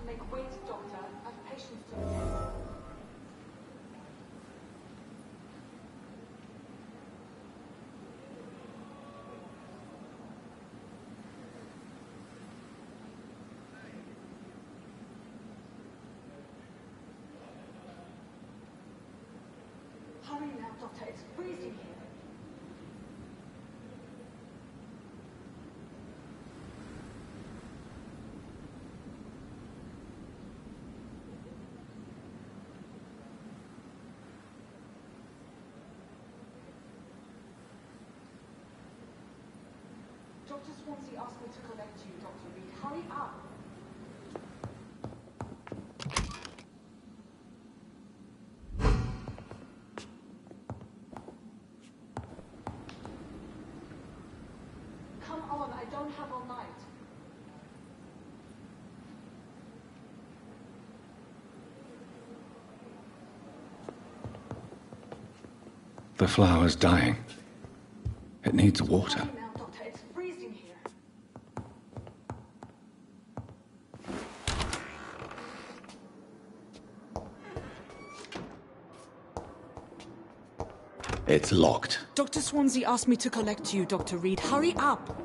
Make weight, doctor. I've patients to attend. Hurry now, doctor. It's freezing here. Dr. Swansea asked me to collect you, Dr. Reed. Hurry up! Come on, I don't have all night. The flower's dying. It needs water. Hurry now, doctor. It's freezing here. It's locked. Dr. Swansea asked me to collect you, Dr. Reed. Hurry up!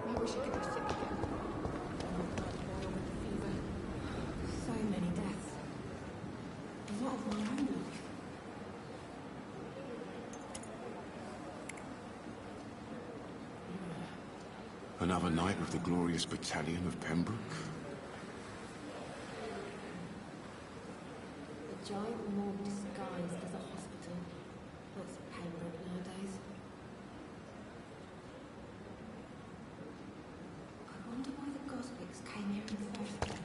I wish I could be sick again. Fever. So many deaths. A lot of my own life. Another night of the glorious battalion of Pembroke. A giant morgue disguised as a hospital. That's Pembroke nowadays. I wonder why the Goswicks came here in the first place.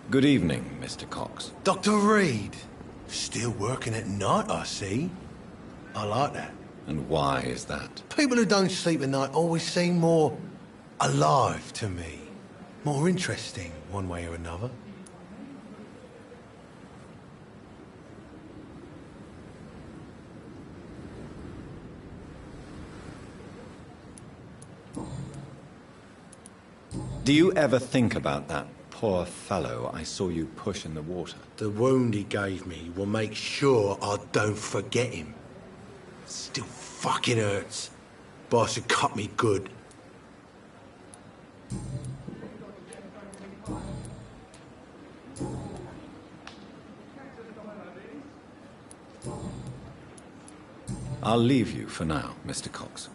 Good evening, Mr. Cox. Dr. Reed. Still working at night, I see. I like that. And why is that? People who don't sleep at night always seem more alive to me. More interesting, one way or another. Do you ever think about that poor fellow I saw you push in the water? The wound he gave me will make sure I don't forget him. Still fucking hurts. Boss should cut me good. I'll leave you for now, Mr. Cox.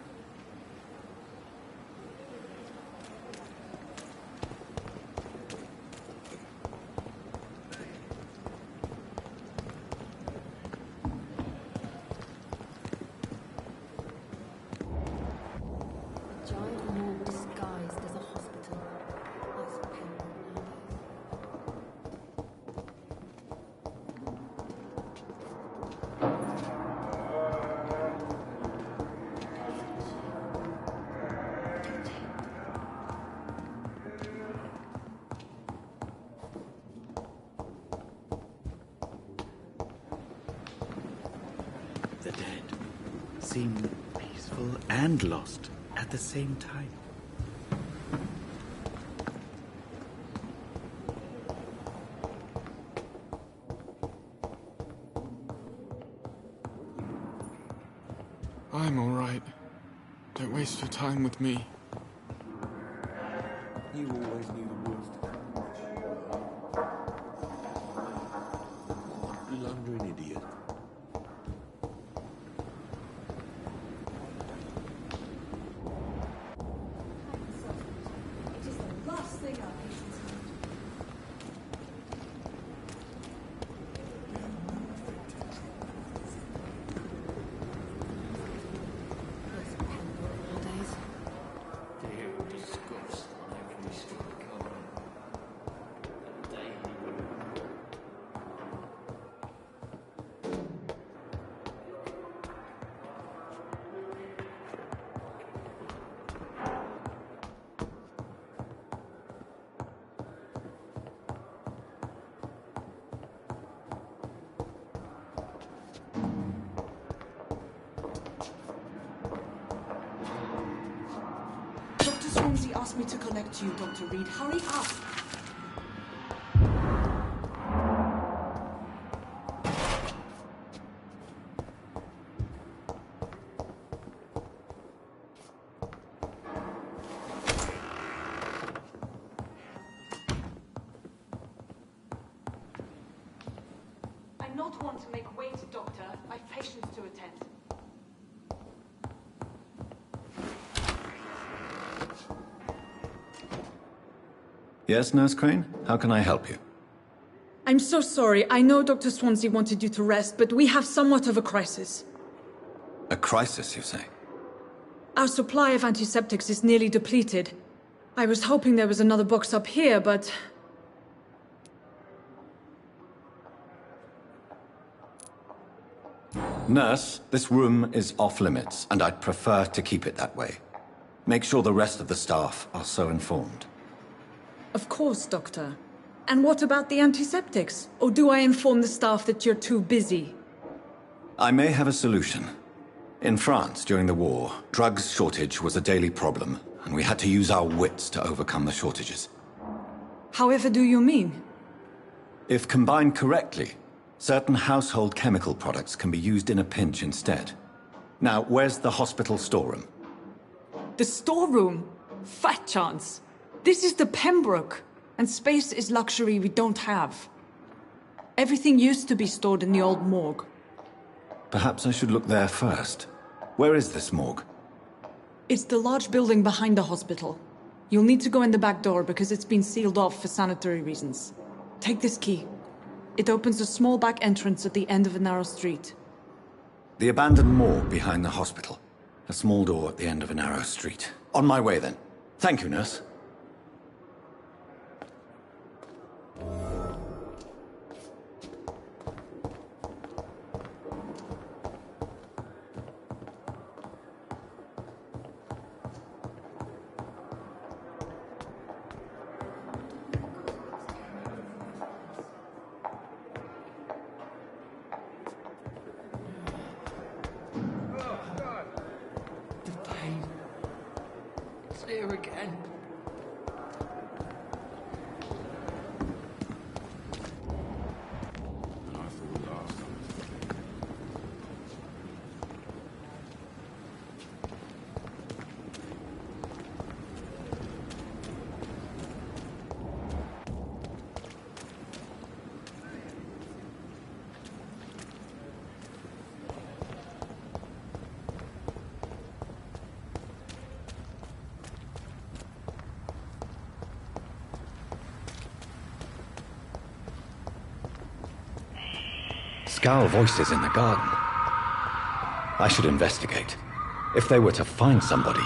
Giant morgue disguised as a hospital. That's Pembroke nowadays. The dead seem peaceful and lost at the same time. I'm all right. Don't waste your time with me. You always knew the worst. Blundering idiot. It is the last thing our patients need. asked me to collect you, Dr. Reed. Hurry up! I'm not one to make wait, Doctor. I've patients to attend. Yes, Nurse Crane? How can I help you? I'm so sorry. I know Dr. Swansea wanted you to rest, but we have somewhat of a crisis. A crisis, you say? Our supply of antiseptics is nearly depleted. I was hoping there was another box up here, but... Nurse, this room is off limits, and I'd prefer to keep it that way. Make sure the rest of the staff are so informed. Of course, Doctor. And what about the antiseptics? Or do I inform the staff that you're too busy? I may have a solution. In France, during the war, drugs shortage was a daily problem, and we had to use our wits to overcome the shortages. However do you mean? If combined correctly, certain household chemical products can be used in a pinch instead. Now, where's the hospital storeroom? The storeroom? Fat chance. This is the Pembroke, and space is luxury we don't have. Everything used to be stored in the old morgue. Perhaps I should look there first. Where is this morgue? It's the large building behind the hospital. You'll need to go in the back door because it's been sealed off for sanitary reasons. Take this key. It opens a small back entrance at the end of a narrow street. The abandoned morgue behind the hospital. A small door at the end of a narrow street. On my way then. Thank you, nurse. Here again. And I thought last time. Scowl voices in the garden. I should investigate. If they were to find somebody...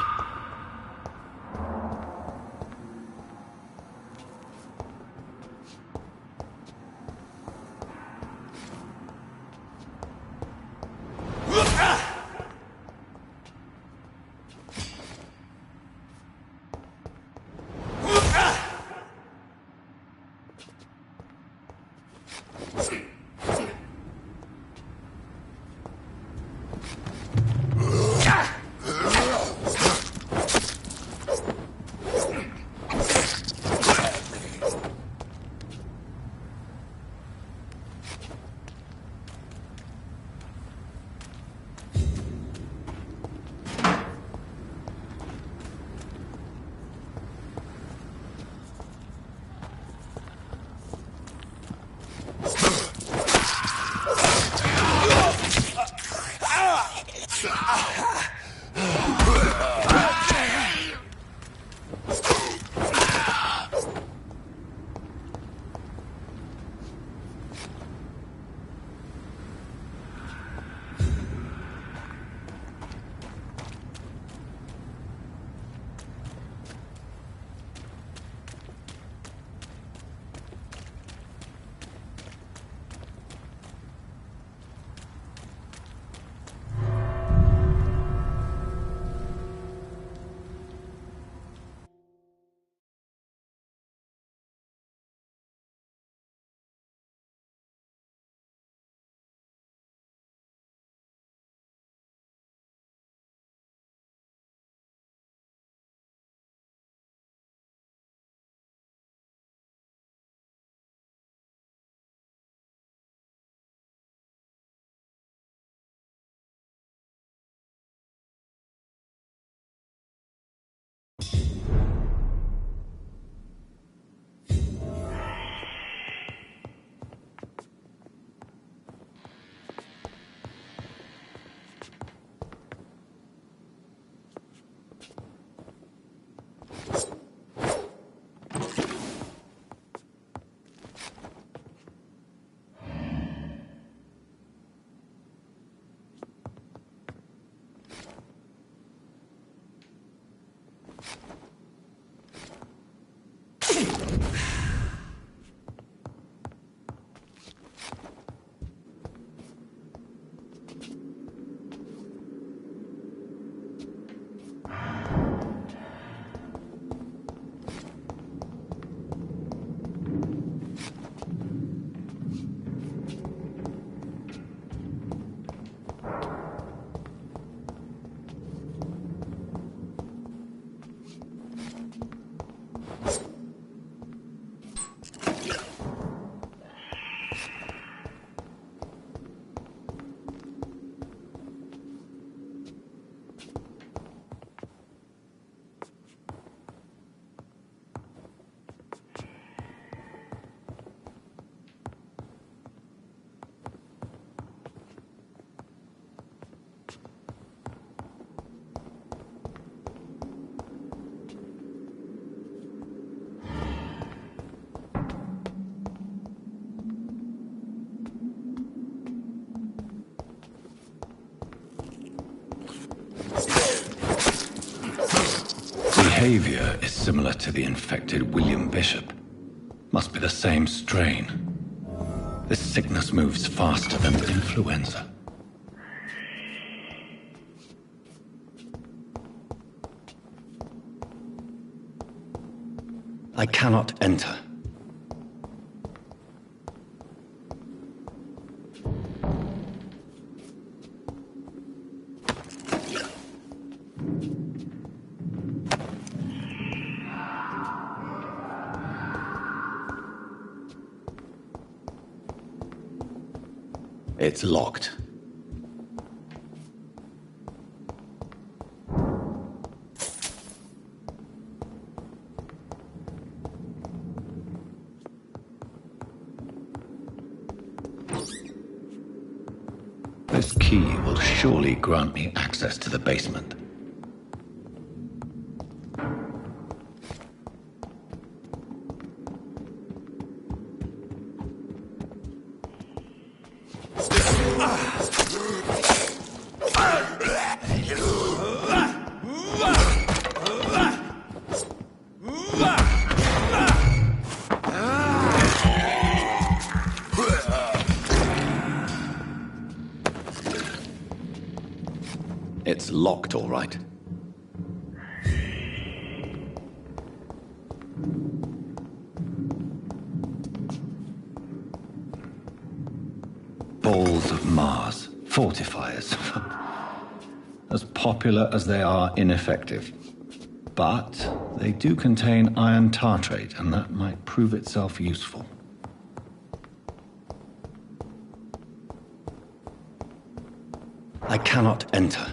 behavior is similar to the infected William Bishop. Must be the same strain. This sickness moves faster than influenza. I cannot enter. It's locked. This key will surely grant me access to the basement. It's locked, all right. Balls of Mars, fortifiers. As popular as they are ineffective. But they do contain iron tartrate, and that might prove itself useful. I cannot enter.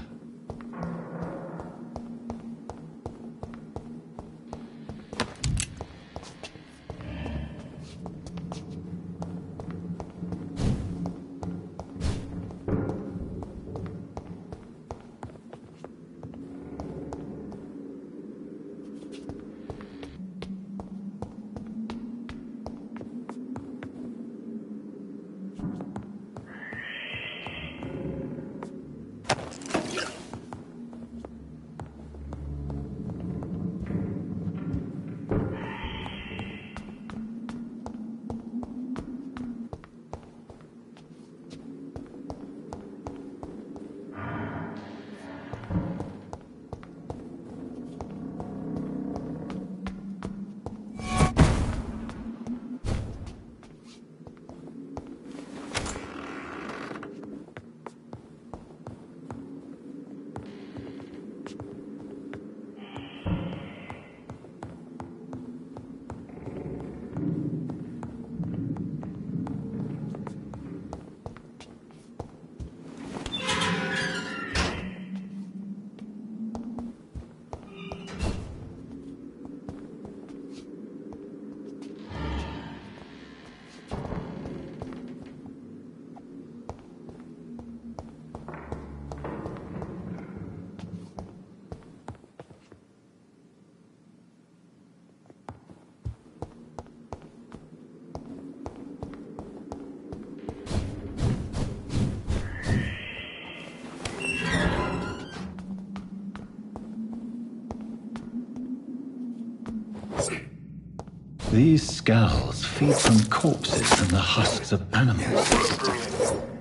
These skulls feed from corpses and the husks of animals.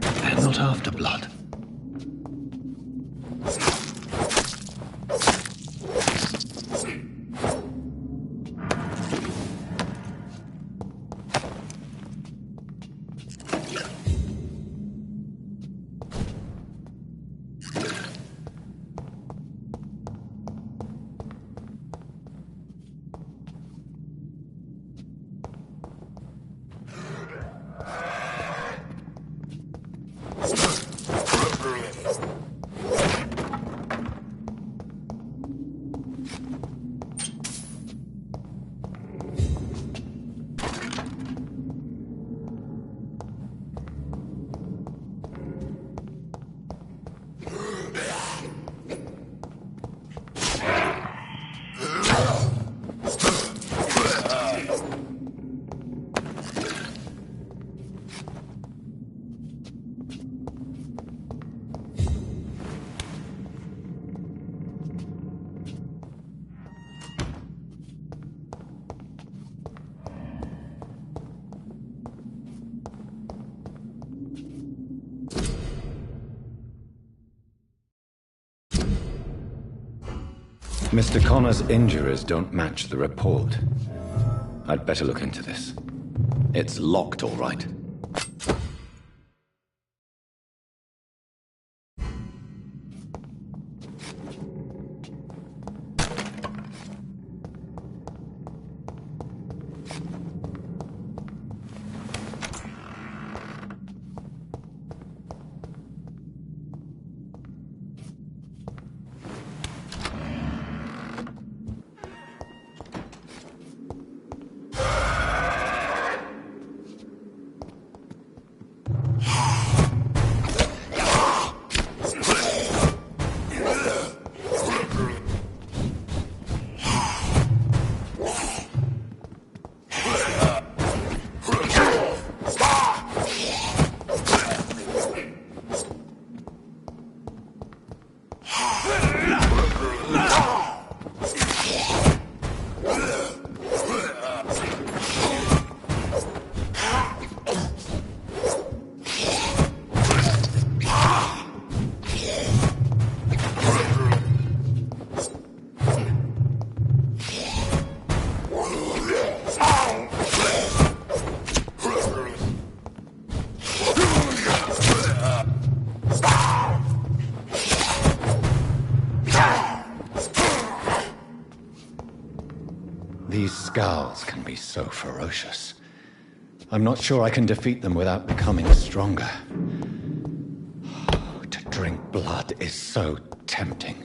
They're not after blood. Mr. Connor's injuries don't match the report. I'd better look into this. It's locked, all right. These scowls can be so ferocious. I'm not sure I can defeat them without becoming stronger. To drink blood is so tempting.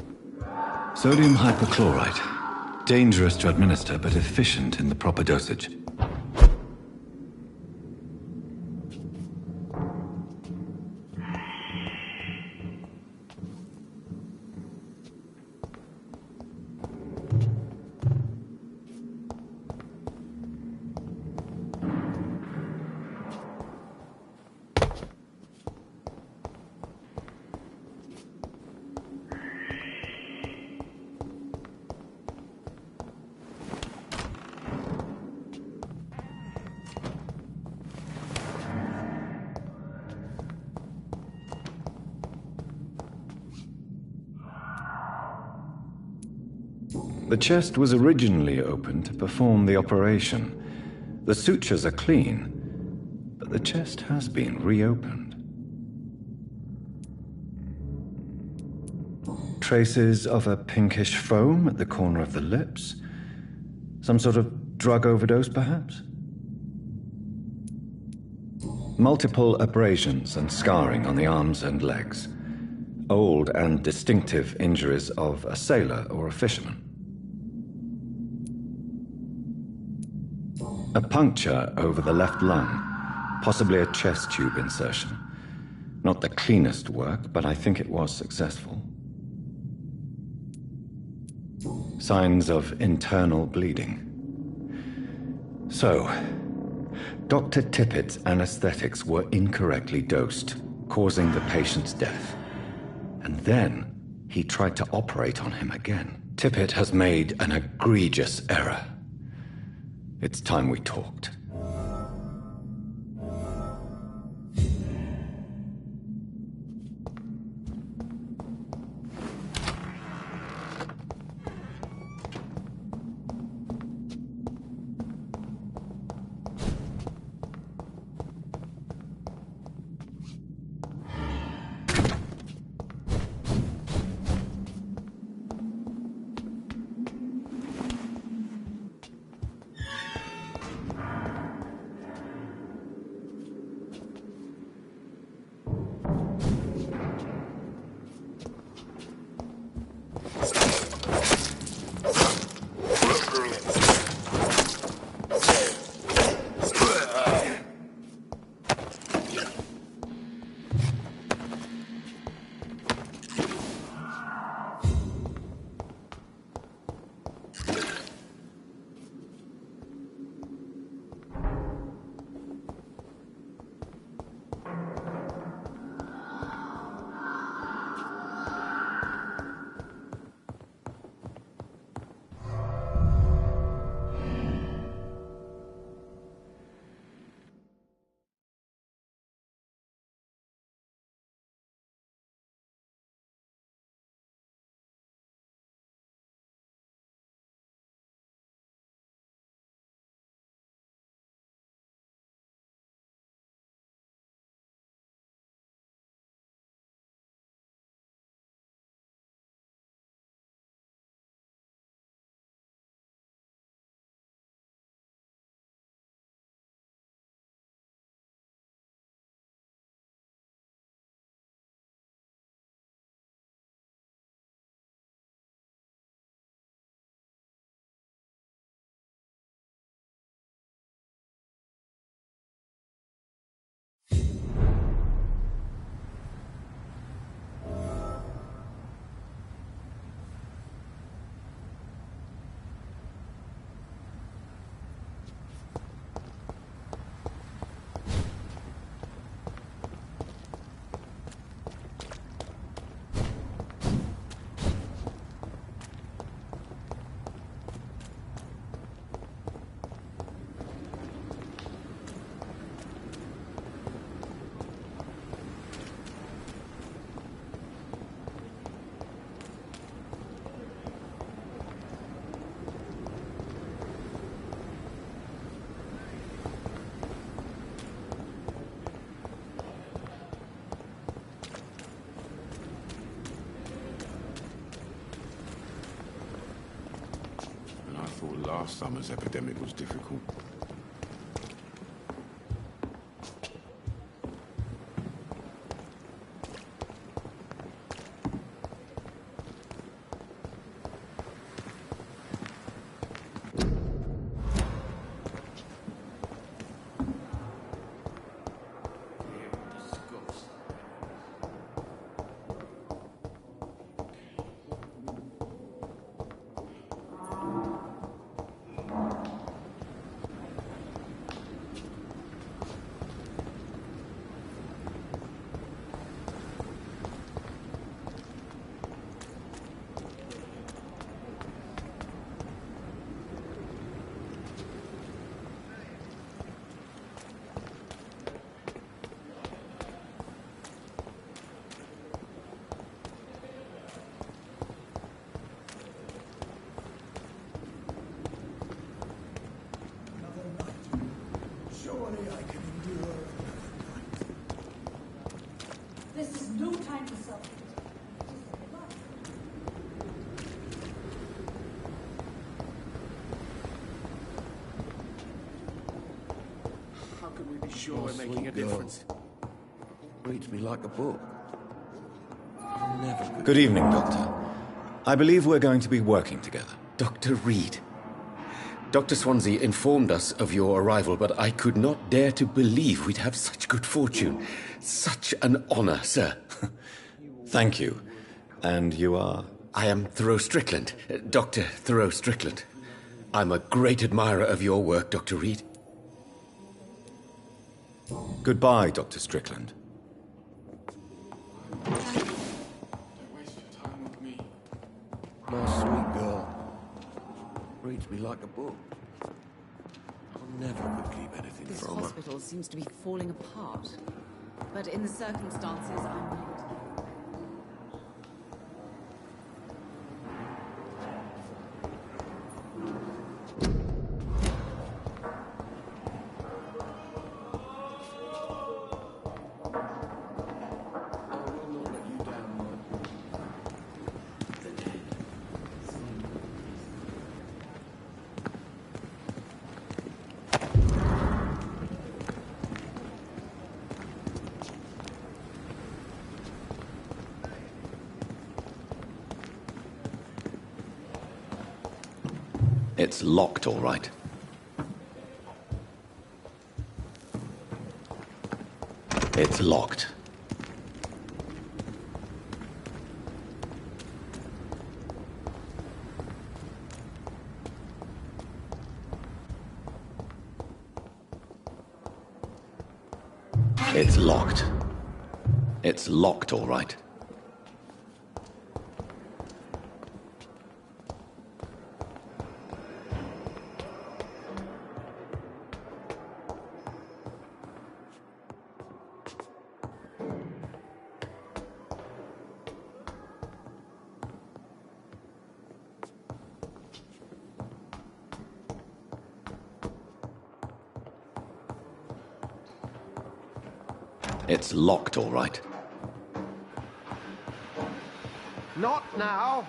Sodium hypochlorite. Dangerous to administer, but efficient in the proper dosage. The chest was originally opened to perform the operation. The sutures are clean, but the chest has been reopened. Traces of a pinkish foam at the corner of the lips. Some sort of drug overdose, perhaps? Multiple abrasions and scarring on the arms and legs. Old and distinctive injuries of a sailor or a fisherman. A puncture over the left lung, possibly a chest tube insertion. Not the cleanest work, but I think it was successful. Signs of internal bleeding. So, Dr. Tippett's anesthetics were incorrectly dosed, causing the patient's death. And then he tried to operate on him again. Tippett has made an egregious error. It's time we talked. last summer's epidemic was difficult. This is no time for self. How can we be sure we're making a difference? Reads me like a book. Never Good evening, Doctor. I believe we're going to be working together. Dr. Reed. Dr. Swansea informed us of your arrival, but I could not dare to believe we'd have such good fortune. Such an honor, sir. Thank you. And you are? I am Thoreau Strickland, Dr. Thoreau Strickland. I'm a great admirer of your work, Dr. Reed. Goodbye, Dr. Strickland. Don't waste your time with me. My sweet girl. Reads me like a book. I never could keep anything This from her. hospital seems to be falling apart. But in the circumstances, I'm willing to... It's locked, all right. It's locked. It's locked. It's locked, all right. It's locked, all right. Not now!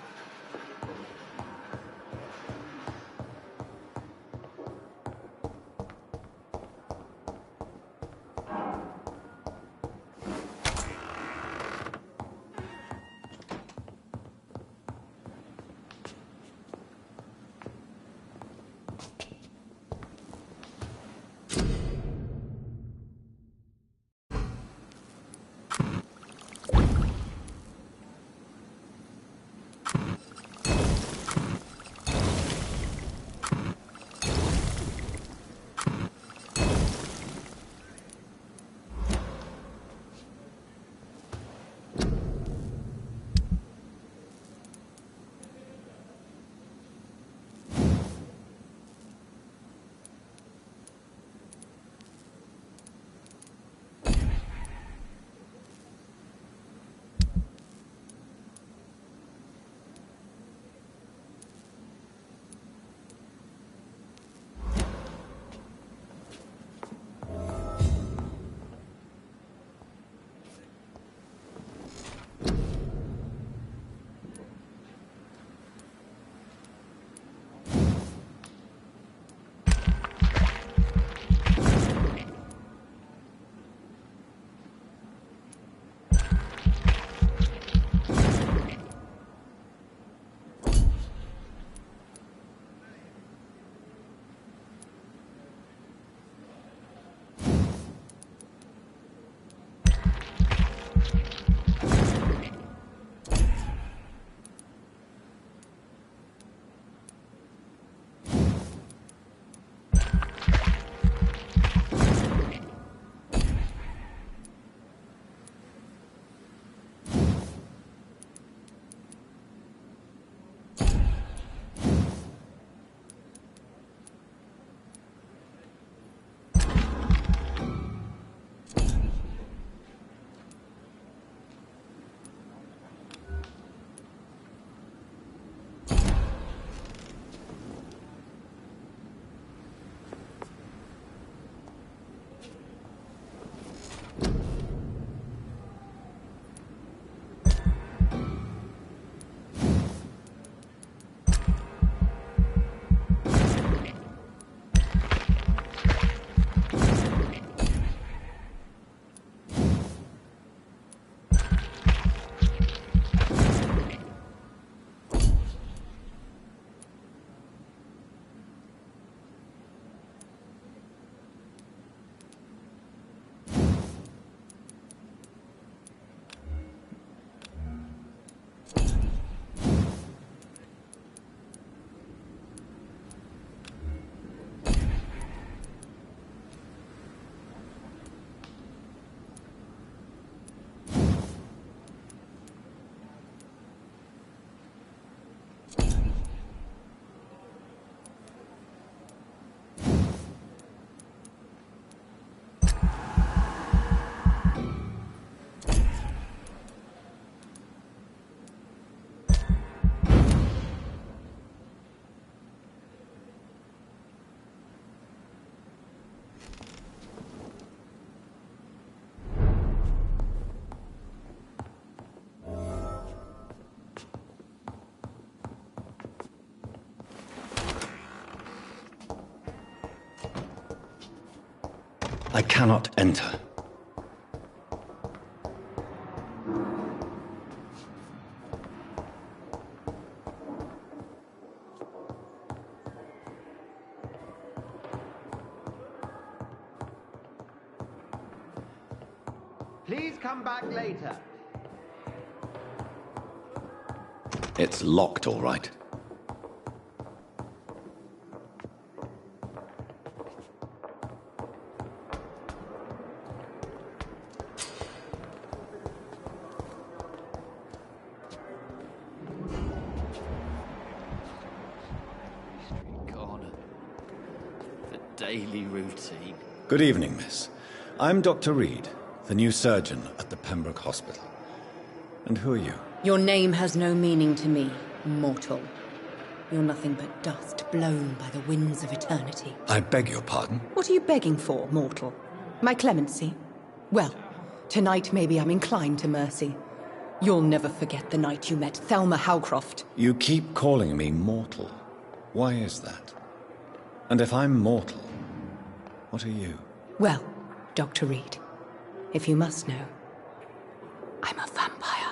I cannot enter. Please come back later. It's locked, all right. Gone. The daily routine. Good evening, miss. I'm Dr. Reed, the new surgeon at the Pembroke Hospital. And who are you? Your name has no meaning to me, mortal. You're nothing but dust blown by the winds of eternity. I beg your pardon? What are you begging for, mortal? My clemency? Well, tonight maybe I'm inclined to mercy. You'll never forget the night you met Thelma Howcroft. You keep calling me mortal. Why is that? And if I'm mortal, what are you? Well, Dr. Reed, if you must know, I'm a vampire.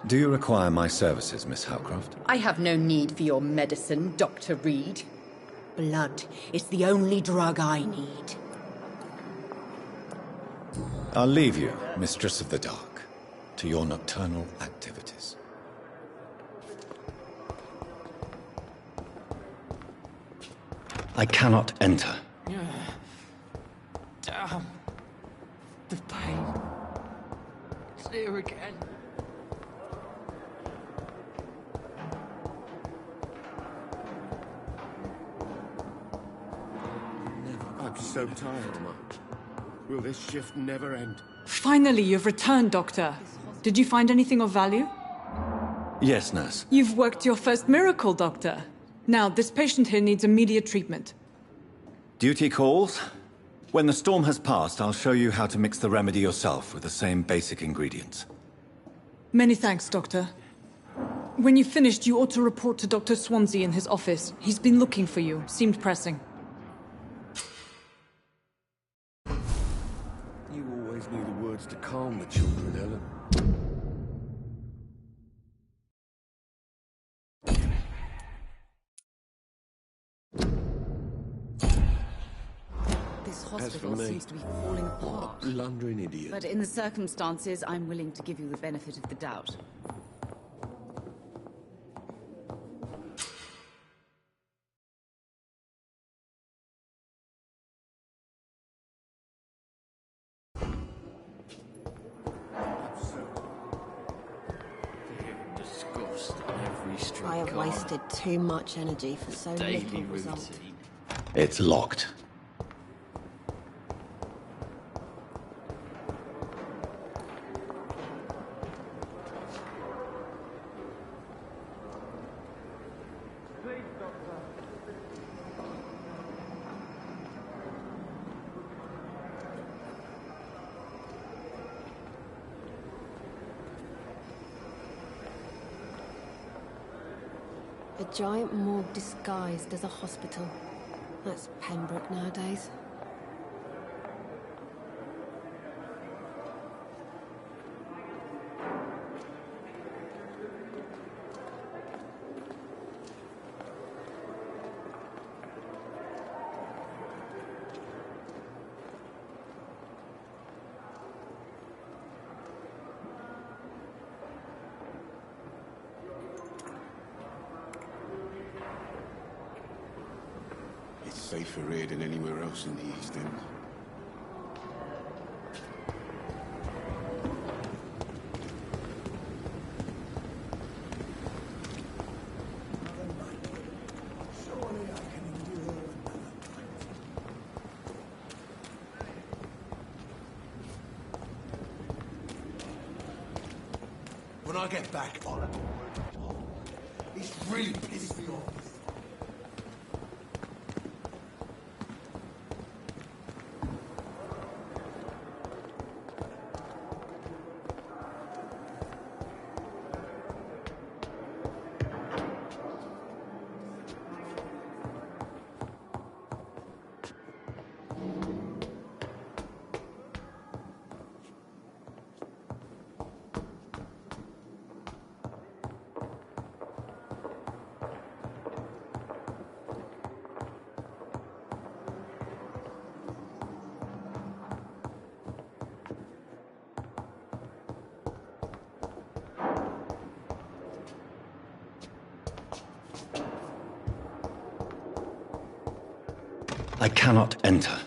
Do you require my services, Miss Howcroft? I have no need for your medicine, Dr. Reed. Blood is the only drug I need. I'll leave you, Mistress of the Dark, to your nocturnal activities. I cannot enter. Damn. The pain. It's here again. I'm so tired. Will this shift never end? Finally, you've returned, Doctor. Did you find anything of value? Yes, nurse. You've worked your first miracle, Doctor. Now, this patient here needs immediate treatment. Duty calls. When the storm has passed, I'll show you how to mix the remedy yourself with the same basic ingredients. Many thanks, Doctor. When you've finished, you ought to report to Dr. Swansea in his office. He's been looking for you. Seemed pressing. You always knew the words to calm the children, Ellen. This for hospital me, seems to be falling apart. Blundering idiot. But in the circumstances, I'm willing to give you the benefit of the doubt. I have wasted too much energy for so little result. It's locked. A giant morgue disguised as a hospital. That's Pembroke nowadays. It's safer here than anywhere else in the East End. When I get back, I'll have a word with Tom. He's really pissed me off. I cannot enter.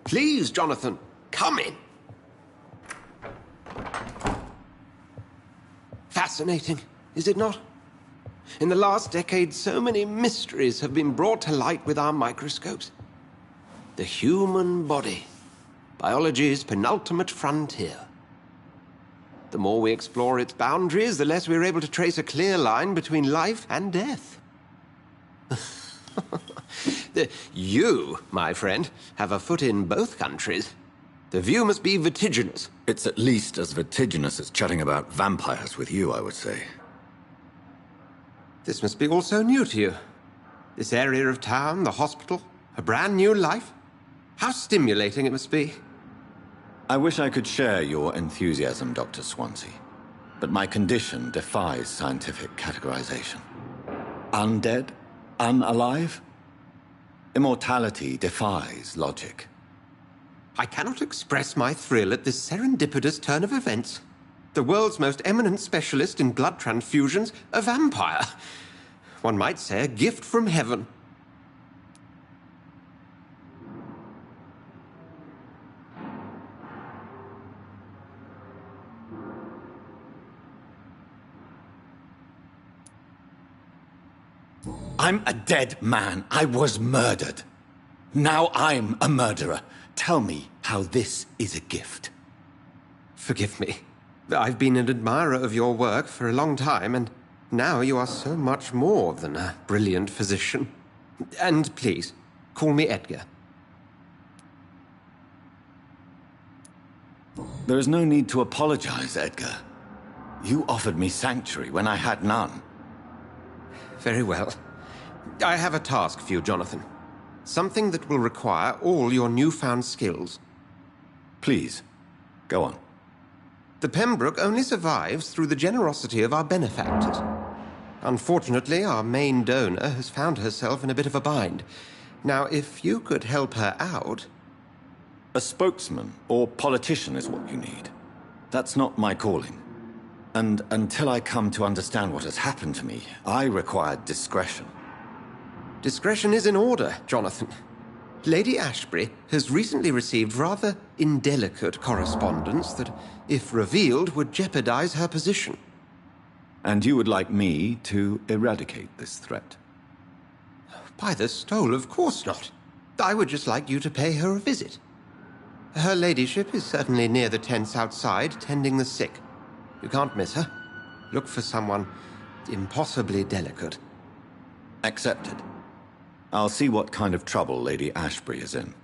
Please, Jonathan, come in. Fascinating, is it not? In the last decade, so many mysteries have been brought to light with our microscopes. The human body, biology's penultimate frontier. The more we explore its boundaries, the less we're able to trace a clear line between life and death. You, my friend, have a foot in both countries. The view must be vertiginous. It's at least as vertiginous as chatting about vampires with you, I would say. This must be all so new to you. This area of town, the hospital, a brand new life. How stimulating it must be. I wish I could share your enthusiasm, Dr. Swansea. But my condition defies scientific categorization. Undead? Unalive? Immortality defies logic. I cannot express my thrill at this serendipitous turn of events. The world's most eminent specialist in blood transfusions, a vampire. One might say a gift from heaven. I'm a dead man. I was murdered. Now I'm a murderer. Tell me how this is a gift. Forgive me. I've been an admirer of your work for a long time, and now you are so much more than a brilliant physician. And please, call me Edgar. There is no need to apologize, Edgar. You offered me sanctuary when I had none. Very well. I have a task for you, Jonathan. Something that will require all your newfound skills. Please, go on. The Pembroke only survives through the generosity of our benefactors. Unfortunately, our main donor has found herself in a bit of a bind. Now, if you could help her out... A spokesman or politician is what you need. That's not my calling. And until I come to understand what has happened to me, I require discretion. Discretion is in order, Jonathan. Lady Ashbury has recently received rather indelicate correspondence that, if revealed, would jeopardize her position. And you would like me to eradicate this threat? By the stole, of course not. I would just like you to pay her a visit. Her ladyship is certainly near the tents outside, tending the sick. You can't miss her. Look for someone impossibly delicate. Accepted. I'll see what kind of trouble Lady Ashbury is in.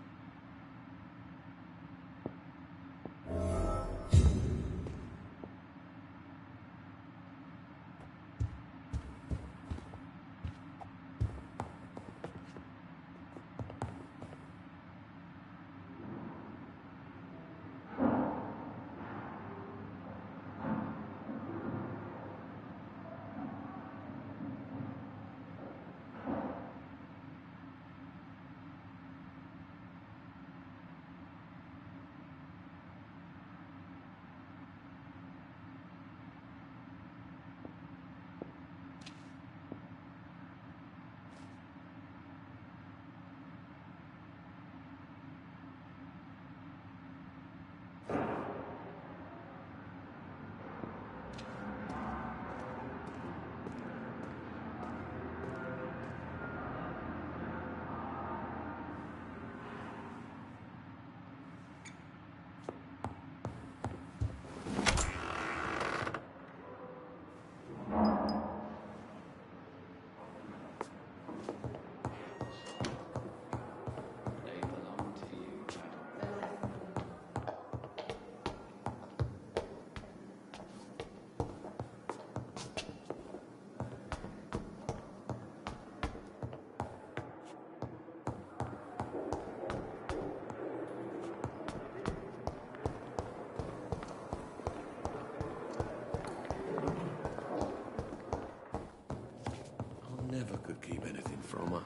Never could keep anything from her.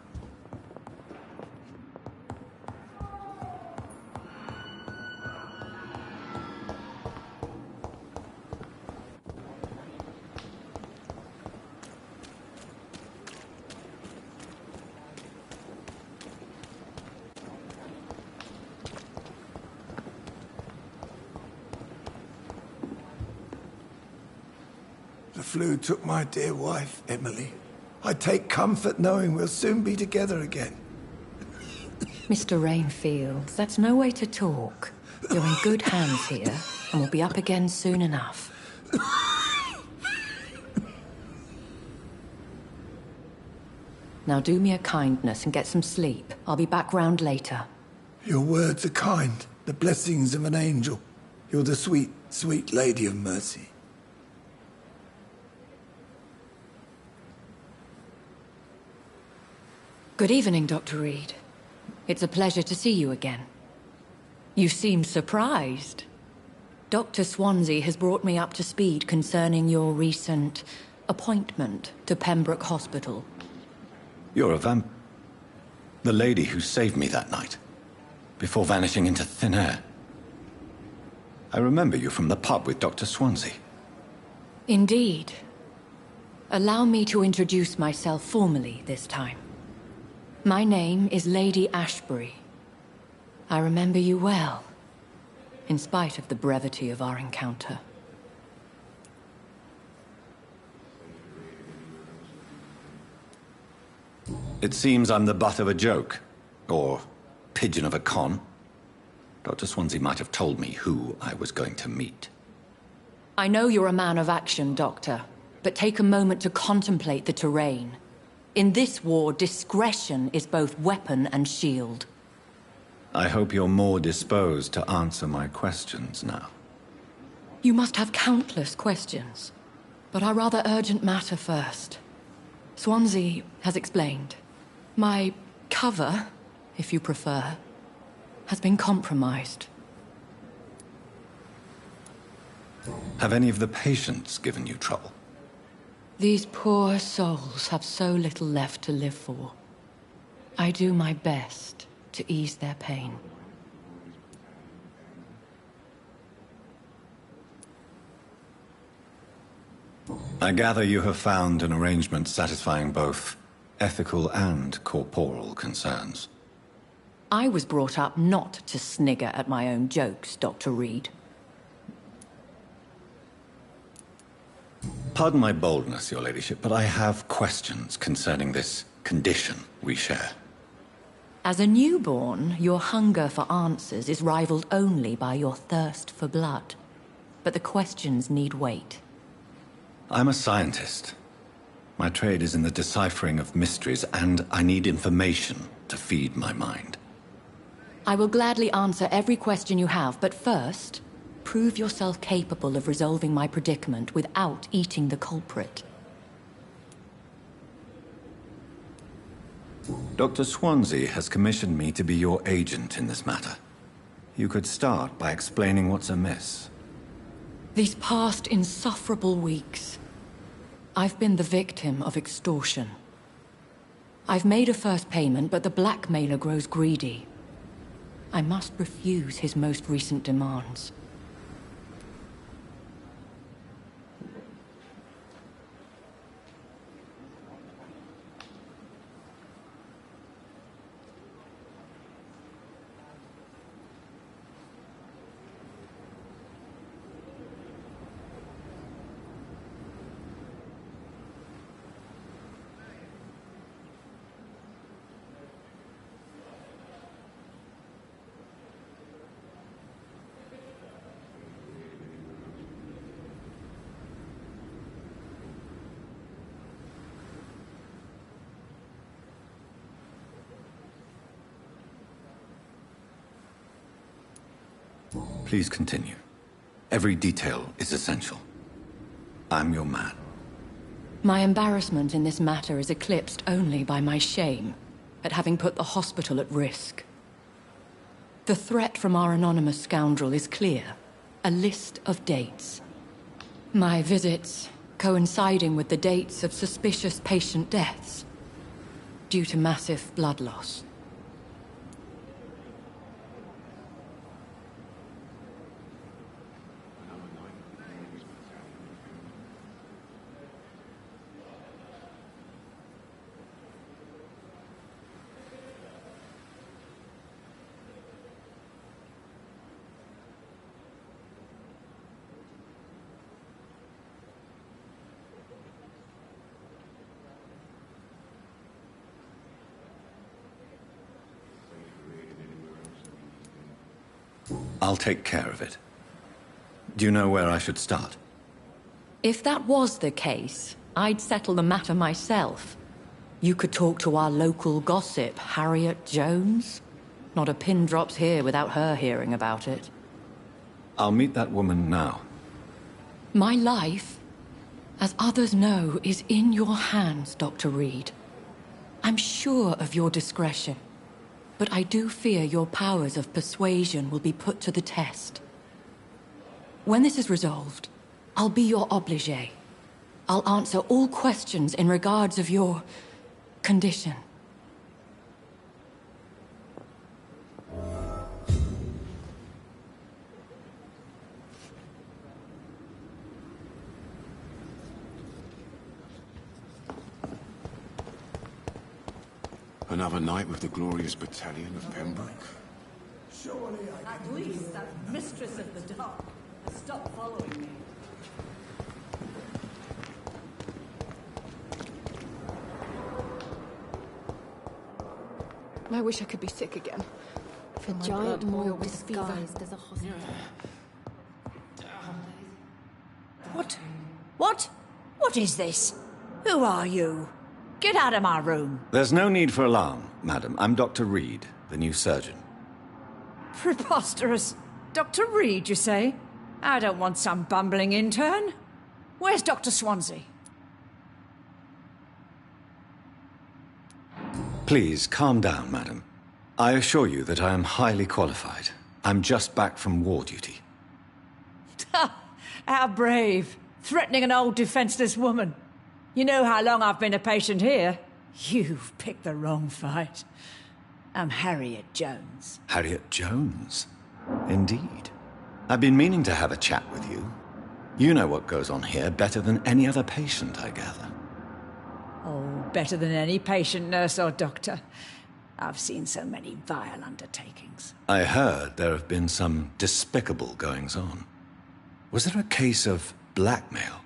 The flu took my dear wife, Emily. I take comfort knowing we'll soon be together again. Mr. Rainfield, that's no way to talk. You're in good hands here, and we'll be up again soon enough. Now do me a kindness and get some sleep. I'll be back round later. Your words are kind, the blessings of an angel. You're the sweet, sweet Lady of Mercy. Good evening, Dr. Reed. It's a pleasure to see you again. You seem surprised. Dr. Swansea has brought me up to speed concerning your recent appointment to Pembroke Hospital. You're a the lady who saved me that night, before vanishing into thin air. I remember you from the pub with Dr. Swansea. Indeed. Allow me to introduce myself formally this time. My name is Lady Ashbury. I remember you well, in spite of the brevity of our encounter. It seems I'm the butt of a joke, or pigeon of a con. Dr. Swansea might have told me who I was going to meet. I know you're a man of action, Doctor, but take a moment to contemplate the terrain. In this war, discretion is both weapon and shield. I hope you're more disposed to answer my questions now. You must have countless questions, but our rather urgent matter first. Swansea has explained. My cover, if you prefer, has been compromised. Have any of the patients given you trouble? These poor souls have so little left to live for. I do my best to ease their pain. I gather you have found an arrangement satisfying both ethical and corporal concerns. I was brought up not to snigger at my own jokes, Dr. Reed. Pardon my boldness, Your Ladyship, but I have questions concerning this condition we share. As a newborn, your hunger for answers is rivaled only by your thirst for blood. But the questions need wait. I'm a scientist. My trade is in the deciphering of mysteries, and I need information to feed my mind. I will gladly answer every question you have, but first, prove yourself capable of resolving my predicament without eating the culprit. Dr. Swansea has commissioned me to be your agent in this matter. You could start by explaining what's amiss. These past insufferable weeks, I've been the victim of extortion. I've made a first payment, but the blackmailer grows greedy. I must refuse his most recent demands. Please continue. Every detail is essential. I'm your man. My embarrassment in this matter is eclipsed only by my shame at having put the hospital at risk. The threat from our anonymous scoundrel is clear. A list of dates. My visits coinciding with the dates of suspicious patient deaths due to massive blood loss. I'll take care of it. Do you know where I should start? If that was the case, I'd settle the matter myself. You could talk to our local gossip, Harriet Jones. Not a pin drops here without her hearing about it. I'll meet that woman now. My life, as others know, is in your hands, Dr. Reed. I'm sure of your discretion, but I do fear your powers of persuasion will be put to the test. When this is resolved, I'll be your obligé. I'll answer all questions in regards of your condition. Another night with the glorious battalion of Pembroke. At least that mistress of the dark has stopped following me. I wish I could be sick again. A giant morgue disguised as a hospital. What? What? What is this? Who are you? Get out of my room. There's no need for alarm, madam. I'm Dr. Reed, the new surgeon. Preposterous. Dr. Reed, you say? I don't want some bumbling intern. Where's Dr. Swansea? Please, calm down, madam. I assure you that I am highly qualified. I'm just back from war duty. How brave. Threatening an old defenseless woman. You know how long I've been a patient here? You've picked the wrong fight. I'm Harriet Jones. Harriet Jones? Indeed. I've been meaning to have a chat with you. You know what goes on here better than any other patient, I gather. Oh, better than any patient, nurse or doctor. I've seen so many vile undertakings. I heard there have been some despicable goings-on. Was there a case of blackmail?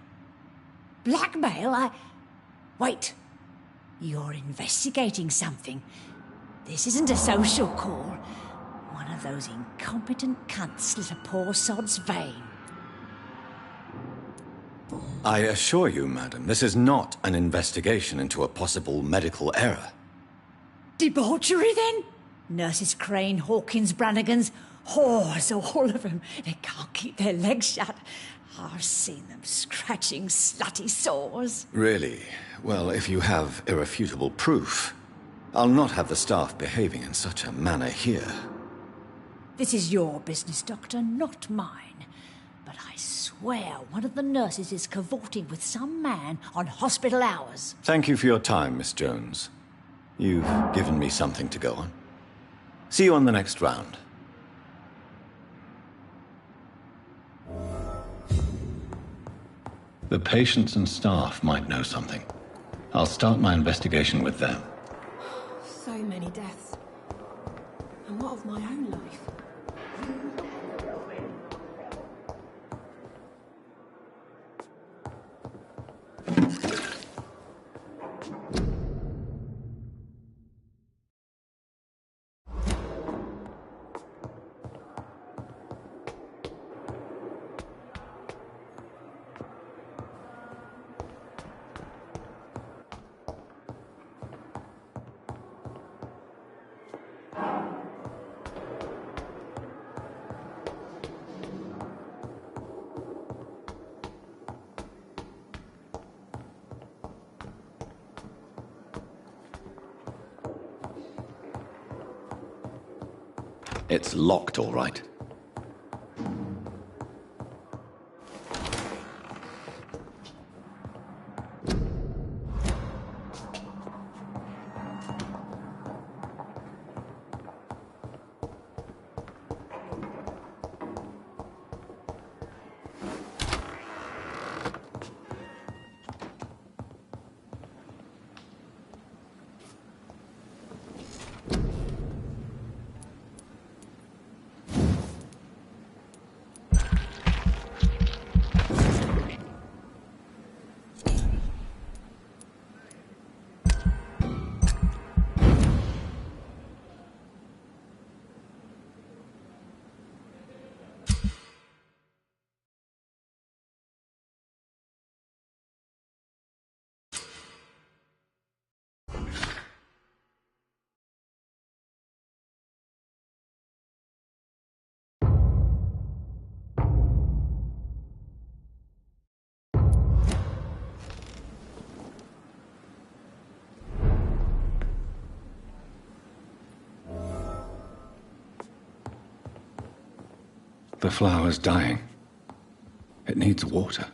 Blackmail? Wait. You're investigating something. This isn't a social call. One of those incompetent cunts slit a poor sod's vein. I assure you, madam, this is not an investigation into a possible medical error. Debauchery, then? Nurses Crane, Hawkins, Brannigans, whores, all of them. They can't keep their legs shut. I've seen them scratching slutty sores. Really? Well, if you have irrefutable proof, I'll not have the staff behaving in such a manner here. This is your business, Doctor, not mine. But I swear one of the nurses is cavorting with some man on hospital hours. Thank you for your time, Miss Jones. You've given me something to go on. See you on the next round. The patients and staff might know something. I'll start my investigation with them. So many deaths. And what of my own life? It's locked, all right. The flower's dying. It needs water.